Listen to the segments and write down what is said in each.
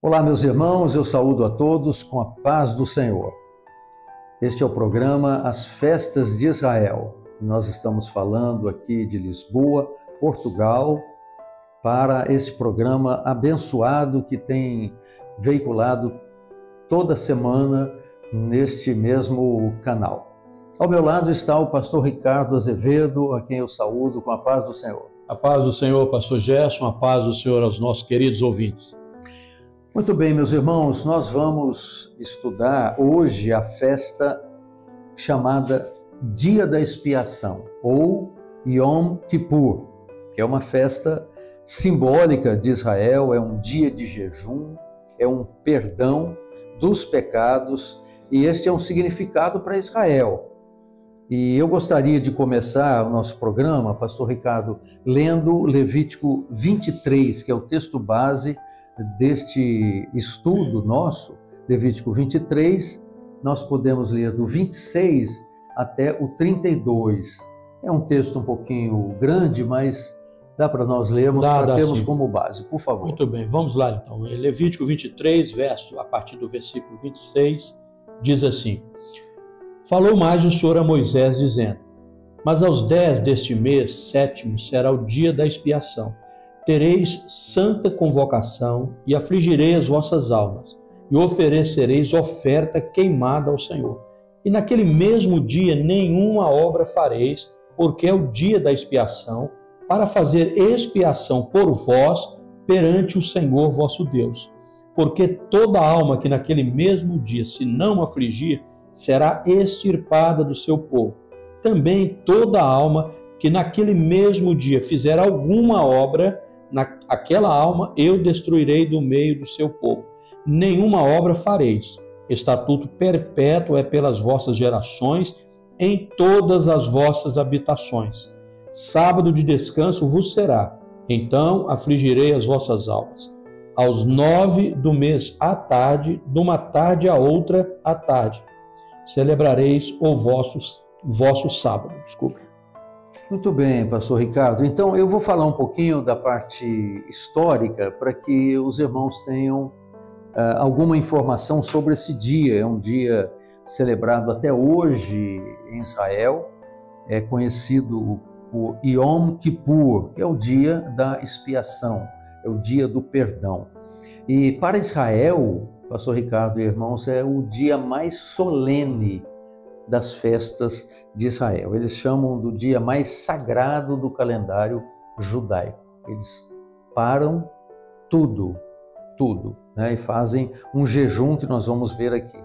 Olá, meus irmãos, eu saúdo a todos com a paz do Senhor. Este é o programa As Festas de Israel. Nós estamos falando aqui de Lisboa, Portugal, para este programa abençoado que tem veiculado toda semana neste mesmo canal. Ao meu lado está o pastor Ricardo Azevedo, a quem eu saúdo com a paz do Senhor. A paz do Senhor, pastor Gerson, a paz do Senhor aos nossos queridos ouvintes. Muito bem, meus irmãos, nós vamos estudar hoje a festa chamada Dia da Expiação, ou Yom Kippur, que é uma festa simbólica de Israel, é um dia de jejum, é um perdão dos pecados, e este é um significado para Israel. E eu gostaria de começar o nosso programa, pastor Ricardo, lendo Levítico 23, que é o texto base deste estudo nosso, Levítico 23, nós podemos ler do 26 até o 32. É um texto um pouquinho grande, mas dá para nós lermos, para termos como base, por favor. Muito bem, vamos lá então. Levítico 23, a partir do versículo 26, diz assim: Falou mais o Senhor a Moisés, dizendo: Mas aos 10 deste mês, sétimo, será o dia da expiação. Tereis santa convocação e afligirei as vossas almas, e oferecereis oferta queimada ao Senhor. E naquele mesmo dia nenhuma obra fareis, porque é o dia da expiação, para fazer expiação por vós perante o Senhor vosso Deus. Porque toda alma que naquele mesmo dia se não afligir, será extirpada do seu povo. Também toda alma que naquele mesmo dia fizer alguma obra, aquela alma eu destruirei do meio do seu povo. Nenhuma obra fareis. Estatuto perpétuo é pelas vossas gerações, em todas as vossas habitações. Sábado de descanso vos será. Então afligirei as vossas almas. Aos 9 do mês à tarde, de uma tarde a outra à tarde, celebrareis o vosso sábado. Desculpe. Muito bem, pastor Ricardo. Então, eu vou falar um pouquinho da parte histórica para que os irmãos tenham alguma informação sobre esse dia. É um dia celebrado até hoje em Israel, é conhecido por Yom Kippur, que é o dia da expiação, é o dia do perdão. E para Israel, pastor Ricardo e irmãos, é o dia mais solene das festas de Israel. Eles chamam do dia mais sagrado do calendário judaico. Eles param tudo, né? E fazem um jejum que nós vamos ver aqui.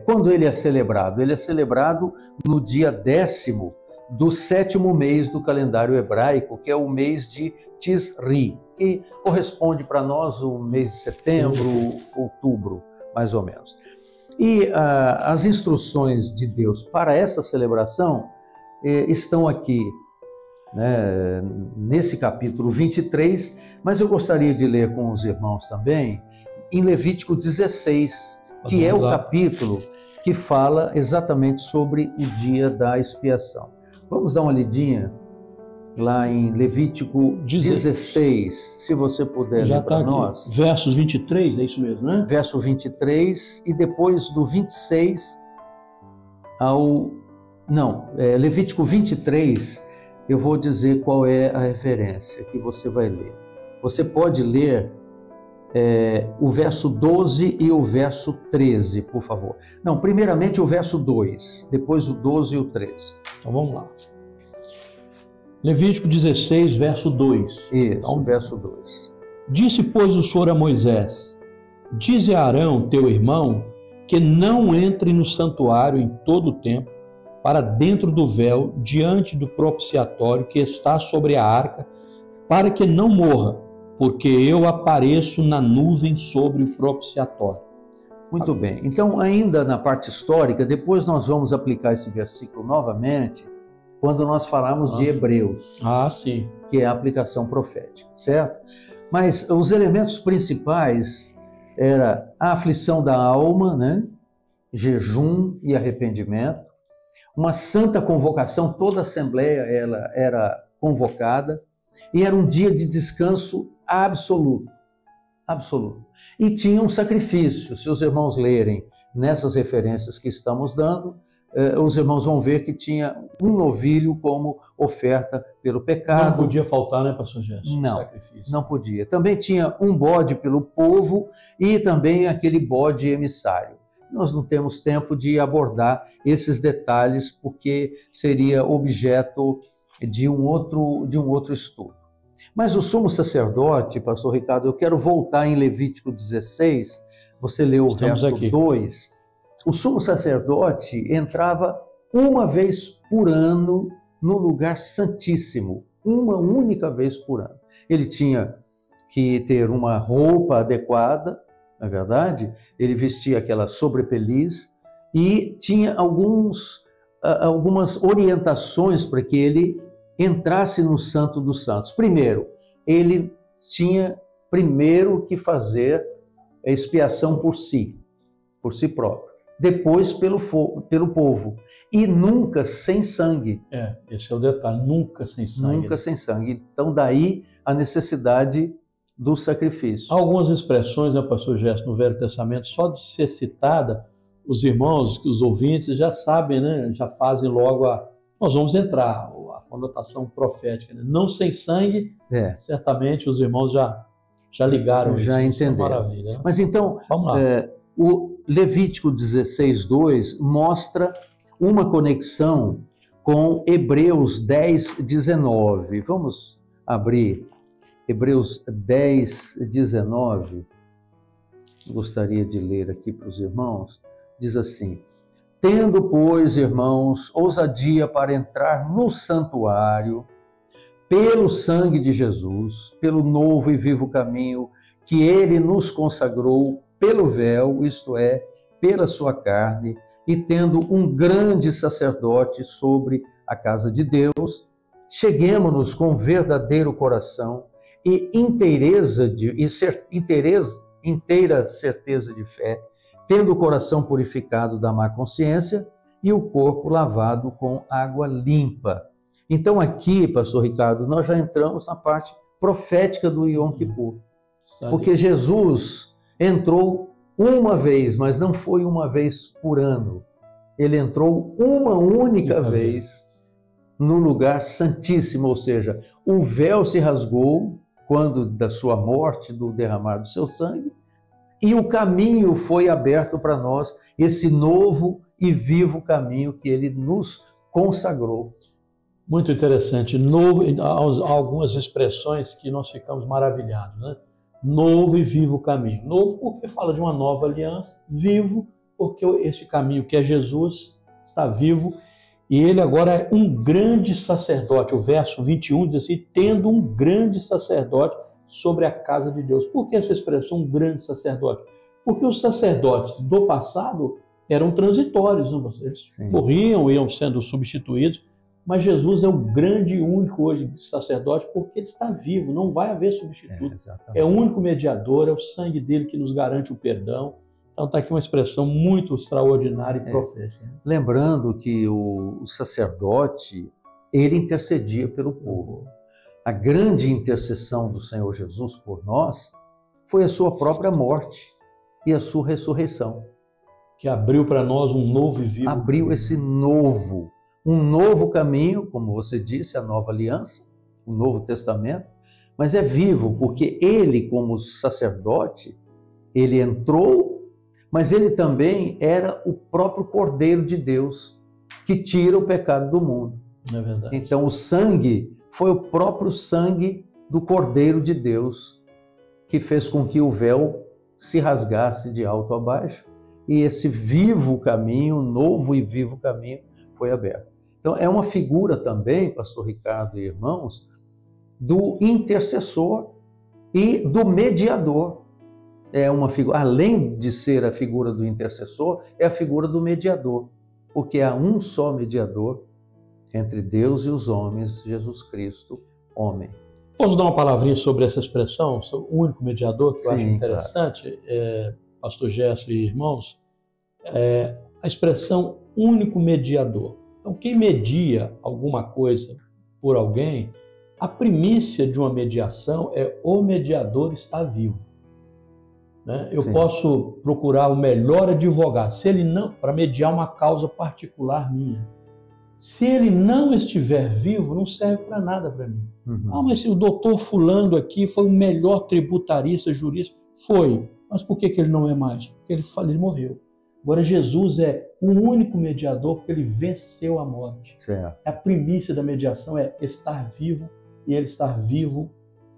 Quando ele é celebrado? Ele é celebrado no dia 10º do 7º mês do calendário hebraico, que é o mês de Tisri, que corresponde para nós o mês de setembro, outubro, mais ou menos. E as instruções de Deus para essa celebração estão aqui, né, nesse capítulo 23, mas eu gostaria de ler com os irmãos também em Levítico 16, que é o capítulo que fala exatamente sobre o dia da expiação. Vamos dar uma lidinha lá em Levítico 16, se você puder ler para nós. Versos 23, é isso mesmo, né? Verso 23 e depois do 26 ao... Levítico 23, eu vou dizer qual é a referência que você vai ler. Você pode ler o verso 12 e o verso 13, por favor. Não, primeiramente o verso 2, depois o 12 e o 13. Então vamos lá. Levítico 16, verso 2. Isso, então, verso 2. Disse, pois, o Senhor a Moisés: Dize a Arão, teu irmão, que não entre no santuário em todo o tempo, para dentro do véu, diante do propiciatório que está sobre a arca, para que não morra, porque eu apareço na nuvem sobre o propiciatório. Muito bem. Então, ainda na parte histórica, depois nós vamos aplicar esse versículo novamente, quando nós falamos de Hebreus, sim, que é a aplicação profética, certo? Mas os elementos principais era a aflição da alma, né? Jejum e arrependimento, uma santa convocação, toda a assembleia ela era convocada, e era um dia de descanso absoluto. absoluto. E tinha um sacrifício. Se os irmãos lerem nessas referências que estamos dando, os irmãos vão ver que tinha um novilho como oferta pelo pecado. Não podia faltar, né, pastor Gerson? Não, sacrifício. Não podia. Também tinha um bode pelo povo e também aquele bode emissário. Nós não temos tempo de abordar esses detalhes porque seria objeto de um outro estudo. Mas o sumo sacerdote, pastor Ricardo, eu quero voltar em Levítico 16, você leu o verso 2. O sumo sacerdote entrava uma vez por ano no lugar santíssimo, uma única vez por ano. Ele tinha que ter uma roupa adequada, na verdade, ele vestia aquela sobrepeliz e tinha algumas orientações para que ele entrasse no Santo dos Santos. Primeiro, ele tinha que fazer a expiação por si próprio. Depois pelo povo. E nunca sem sangue. Esse é o detalhe, nunca sem sangue. Nunca sem sangue. Então, daí a necessidade do sacrifício. Há algumas expressões, né, pastor Gerson, no Velho Testamento, só de ser citada, os irmãos, os ouvintes já sabem, né, já fazem logo nós vamos entrar, a conotação profética. Né? Não sem sangue, certamente os irmãos já ligaram isso. Já entenderam. Maravilha, né? Mas então, vamos lá. O Levítico 16:2 mostra uma conexão com Hebreus 10:19. Vamos abrir Hebreus 10:19. Gostaria de ler aqui para os irmãos. Diz assim: tendo, pois, irmãos, ousadia para entrar no santuário, pelo sangue de Jesus, pelo novo e vivo caminho que ele nos consagrou, pelo véu, isto é, pela sua carne, e tendo um grande sacerdote sobre a casa de Deus, cheguemo-nos com verdadeiro coração e inteira certeza de fé, tendo o coração purificado da má consciência e o corpo lavado com água limpa. Então aqui, pastor Ricardo, nós já entramos na parte profética do Yom Kippur, porque Jesus entrou uma vez, mas não foi uma vez por ano. Ele entrou uma única vez no lugar santíssimo, ou seja, o véu se rasgou quando da sua morte, do derramar do seu sangue, e o caminho foi aberto para nós, esse novo e vivo caminho que ele nos consagrou. Muito interessante. Novo, há algumas expressões que nós ficamos maravilhados, né? Novo e vivo caminho. Novo porque fala de uma nova aliança, vivo porque este caminho que é Jesus está vivo e ele agora é um grande sacerdote. O verso 21 diz assim, tendo um grande sacerdote sobre a casa de Deus. Por que essa expressão, um grande sacerdote? Porque os sacerdotes do passado eram transitórios, não? Eles morriam, iam sendo substituídos, mas Jesus é o grande e único hoje sacerdote porque ele está vivo, não vai haver substituto. É o único mediador, é o sangue dele que nos garante o perdão. Então está aqui uma expressão muito extraordinária e profética. Lembrando que o sacerdote, ele intercedia pelo povo. A grande intercessão do Senhor Jesus por nós foi a sua própria morte e a sua ressurreição. Que abriu para nós um novo e vivo caminho. Abriu esse um novo caminho, como você disse, a nova aliança, o Novo Testamento, mas é vivo, porque ele, como sacerdote, ele entrou, mas ele também era o próprio Cordeiro de Deus, que tira o pecado do mundo. É verdade. Então o sangue foi o próprio sangue do Cordeiro de Deus, que fez com que o véu se rasgasse de alto a baixo, e esse vivo caminho, novo e vivo caminho, foi aberto. Então, é uma figura também, pastor Ricardo e irmãos, do intercessor e do mediador. É uma figura, além de ser a figura do intercessor, é a figura do mediador, porque há um só mediador entre Deus e os homens, Jesus Cristo, homem. Posso dar uma palavrinha sobre essa expressão, o único mediador, que eu acho interessante, pastor Gerson e irmãos, a expressão único mediador. Então, quem media alguma coisa por alguém, a primícia de uma mediação é o mediador está vivo. né? Eu posso procurar o melhor advogado, se ele não, para mediar uma causa particular minha. Se ele não estiver vivo, não serve para nada para mim. Mas o doutor fulano aqui foi o melhor tributarista, jurista. Foi. Mas por que ele não é mais? Porque ele morreu. Agora, Jesus é o único mediador porque ele venceu a morte. Certo. A primícia da mediação é estar vivo, e ele estar vivo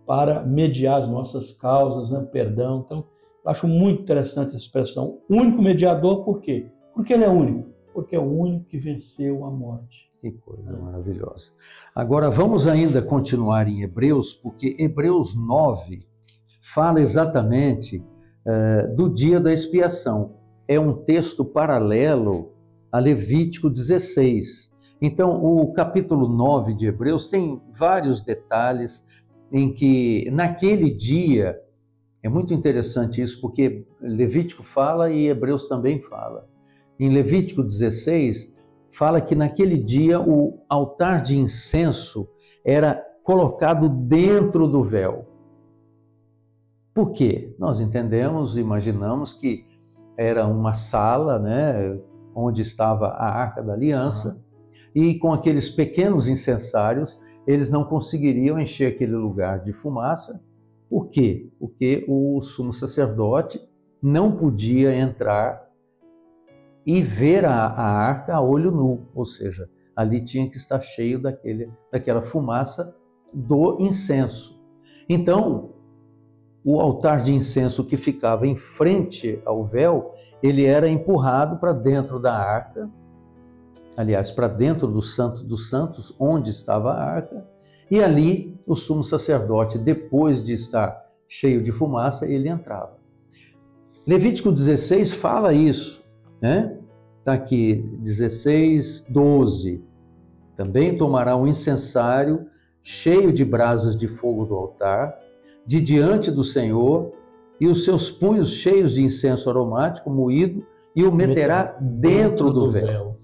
para mediar as nossas causas, né? Perdão. Então, eu acho muito interessante essa expressão. Único mediador, por quê? Porque ele é único. Porque é o único que venceu a morte. Que coisa maravilhosa. Agora, vamos ainda continuar em Hebreus, porque Hebreus 9 fala exatamente do dia da expiação. É um texto paralelo a Levítico 16. Então, o capítulo 9 de Hebreus tem vários detalhes em que, naquele dia, é muito interessante isso, porque Levítico fala e Hebreus também fala. Em Levítico 16, fala que naquele dia o altar de incenso era colocado dentro do véu. Por quê? Nós entendemos, imaginamos que era uma sala, né, onde estava a Arca da Aliança, e com aqueles pequenos incensários, eles não conseguiriam encher aquele lugar de fumaça. Por quê? Porque o sumo sacerdote não podia entrar e ver a arca a olho nu, ou seja, ali tinha que estar cheio daquela fumaça do incenso. Então, o altar de incenso que ficava em frente ao véu, ele era empurrado para dentro da arca, aliás, para dentro do Santo dos Santos, onde estava a arca, e ali o sumo sacerdote, depois de estar cheio de fumaça, ele entrava. Levítico 16 fala isso, né? Está aqui, 16, 12. Também tomará um incensário cheio de brasas de fogo do altar, de diante do Senhor, e os seus punhos cheios de incenso aromático moído, e o meterá dentro do véu.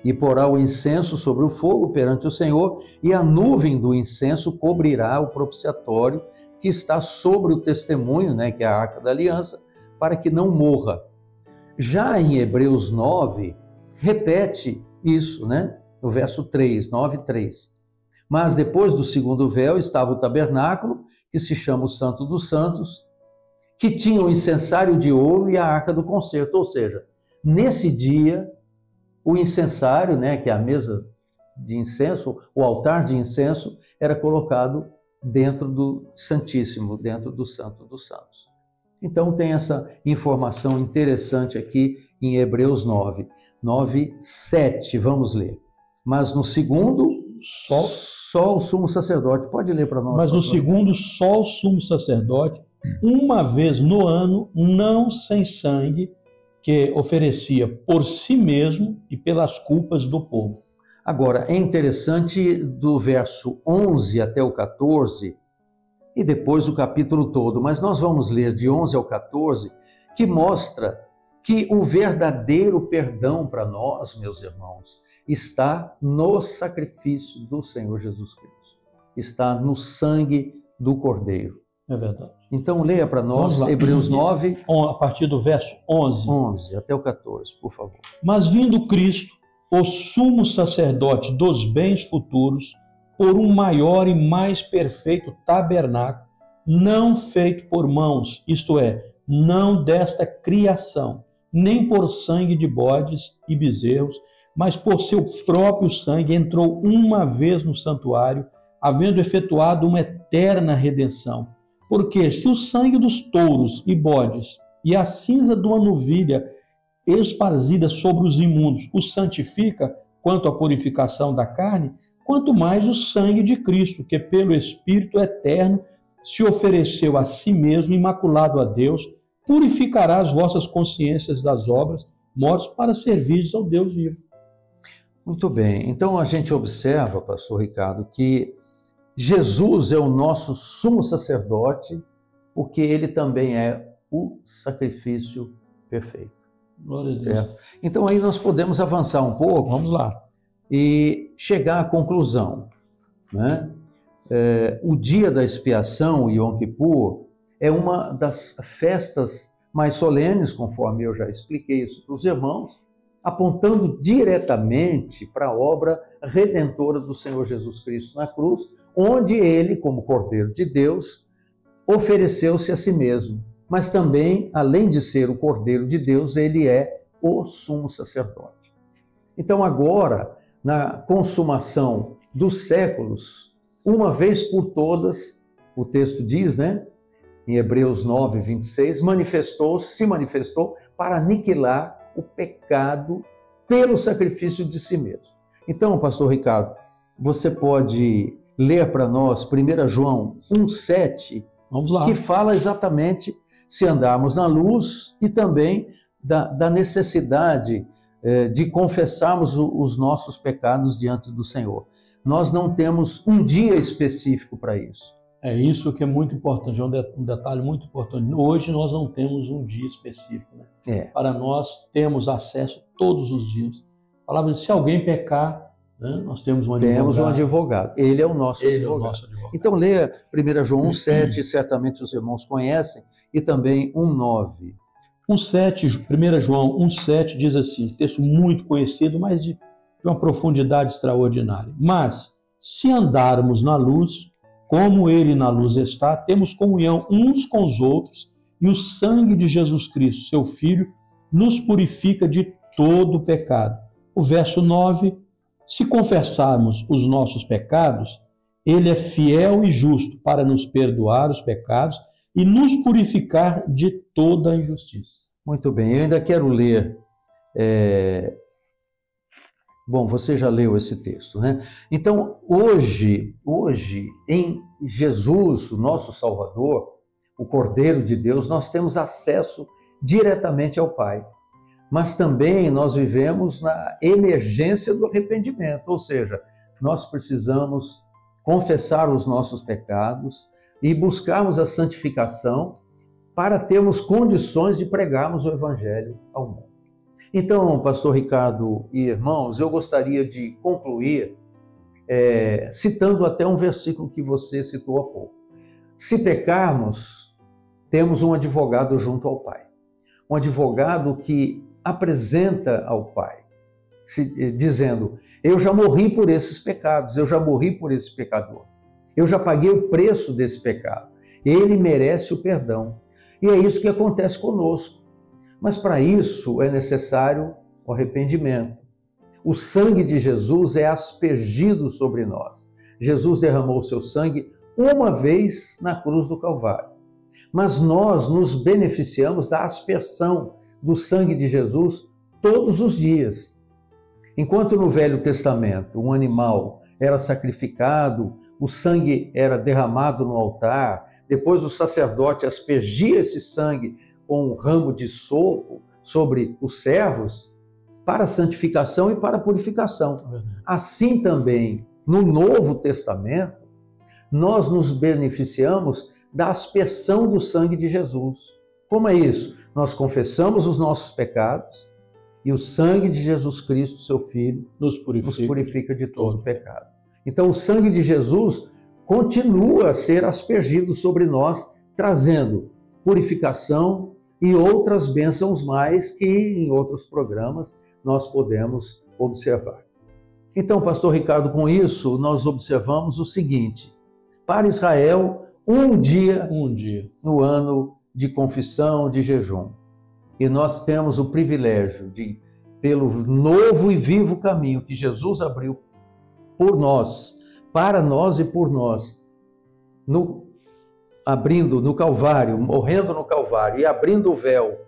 E porá o incenso sobre o fogo perante o Senhor, e a nuvem do incenso cobrirá o propiciatório que está sobre o testemunho, né, que é a Arca da Aliança, para que não morra. Já em Hebreus 9, repete isso, né? No verso 3, 9:3. Mas depois do segundo véu estava o tabernáculo, que se chama o Santo dos Santos, que tinha o incensário de ouro e a arca do concerto. Ou seja, nesse dia, o incensário, né, que é a mesa de incenso, o altar de incenso, era colocado dentro do Santíssimo, dentro do Santo dos Santos. Então tem essa informação interessante aqui em Hebreus 9, 7, vamos ler. Mas no segundo, só o sumo sacerdote, pode ler para nós. Mas no segundo, só o sumo sacerdote, uma vez no ano, não sem sangue, que oferecia por si mesmo e pelas culpas do povo. Agora, é interessante do verso 11 até o 14, e depois o capítulo todo, mas nós vamos ler de 11 ao 14, que mostra que o verdadeiro perdão para nós, meus irmãos, está no sacrifício do Senhor Jesus Cristo, está no sangue do Cordeiro. É verdade. Então leia para nós Hebreus 9, a partir do verso 11 até o 14, por favor. Mas vindo Cristo, o sumo sacerdote dos bens futuros, por um maior e mais perfeito tabernáculo, não feito por mãos, isto é, não desta criação, nem por sangue de bodes e bezerros, mas por seu próprio sangue entrou uma vez no santuário, havendo efetuado uma eterna redenção. Porque se o sangue dos touros e bodes e a cinza de uma novilha esparzida sobre os imundos o santifica quanto à purificação da carne, quanto mais o sangue de Cristo, que pelo Espírito eterno se ofereceu a si mesmo, imaculado a Deus, purificará as vossas consciências das obras mortas para servirdes ao Deus vivo. Muito bem, então a gente observa, pastor Ricardo, que Jesus é o nosso sumo sacerdote, porque ele também é o sacrifício perfeito. Glória a Deus. Então aí nós podemos avançar um pouco. Vamos lá. E chegar à conclusão, né? O dia da expiação, o Yom Kippur, é uma das festas mais solenes, conforme eu já expliquei isso para os irmãos, apontando diretamente para a obra redentora do Senhor Jesus Cristo na cruz, onde ele, como Cordeiro de Deus, ofereceu-se a si mesmo. Mas também, além de ser o Cordeiro de Deus, ele é o sumo sacerdote. Então agora, na consumação dos séculos, uma vez por todas, o texto diz, né, em Hebreus 9, 26, se manifestou para aniquilar o pecado pelo sacrifício de si mesmo. Então, pastor Ricardo, você pode ler para nós 1 João 1,7, vamos lá, que fala exatamente se andarmos na luz e também da necessidade de confessarmos os nossos pecados diante do Senhor. Nós não temos um dia específico para isso. É isso que é muito importante, é um detalhe muito importante. Hoje nós não temos um dia específico, né? Para nós temos acesso todos os dias. A palavra diz, se alguém pecar, né, nós temos um advogado. Temos um advogado. Ele é o nosso advogado. Então leia 1 João 1,7, certamente os irmãos conhecem, e também 1,9. 1 João 1,7 diz assim, um texto muito conhecido, mas de uma profundidade extraordinária. Mas, se andarmos na luz, como ele na luz está, temos comunhão uns com os outros, e o sangue de Jesus Cristo, seu Filho, nos purifica de todo pecado. O verso 9, se confessarmos os nossos pecados, ele é fiel e justo para nos perdoar os pecados e nos purificar de toda a injustiça. Muito bem, eu ainda quero ler... Bom, você já leu esse texto, né? Então, hoje, em Jesus, o nosso Salvador, o Cordeiro de Deus, nós temos acesso diretamente ao Pai. Mas também nós vivemos na emergência do arrependimento, ou seja, nós precisamos confessar os nossos pecados e buscarmos a santificação para termos condições de pregarmos o Evangelho ao mundo. Então, pastor Ricardo e irmãos, eu gostaria de concluir citando até um versículo que você citou há pouco. Se pecarmos, temos um advogado junto ao Pai. Um advogado que apresenta ao Pai, dizendo, eu já morri por esses pecados, eu já morri por esse pecador. Eu já paguei o preço desse pecado. Ele merece o perdão. E é isso que acontece conosco. Mas para isso é necessário o arrependimento. O sangue de Jesus é aspergido sobre nós. Jesus derramou o seu sangue uma vez na cruz do Calvário. Mas nós nos beneficiamos da aspersão do sangue de Jesus todos os dias. Enquanto no Velho Testamento um animal era sacrificado, o sangue era derramado no altar, depois o sacerdote aspergia esse sangue com um ramo de sopo sobre os servos para a santificação e para a purificação. Assim também, no Novo Testamento, nós nos beneficiamos da aspersão do sangue de Jesus. Como é isso? Nós confessamos os nossos pecados e o sangue de Jesus Cristo, seu Filho, nos purifica de todo pecado. Então o sangue de Jesus continua a ser aspergido sobre nós, trazendo purificação e outras bênçãos mais que em outros programas nós podemos observar. Então, pastor Ricardo, com isso nós observamos o seguinte: para Israel, um dia no ano de confissão, de jejum. E nós temos o privilégio de, pelo novo e vivo caminho que Jesus abriu por nós, para nós e por nós, abrindo no Calvário, morrendo no Calvário e abrindo o véu,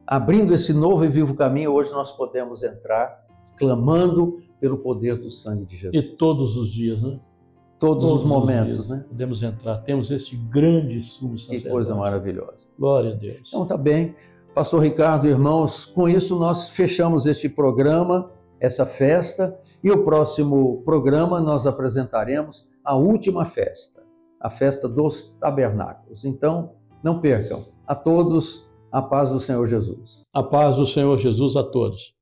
abrindo esse novo e vivo caminho, hoje nós podemos entrar clamando pelo poder do sangue de Jesus. E todos os dias, né? Todos os momentos, né? Podemos entrar, temos este grande sumo sacerdote. Que coisa maravilhosa. Glória a Deus. Então tá bem, pastor Ricardo, irmãos, com isso nós fechamos este programa, essa festa, e o próximo programa nós apresentaremos a última festa, a festa dos tabernáculos. Então, não percam. A todos, a paz do Senhor Jesus. A paz do Senhor Jesus a todos.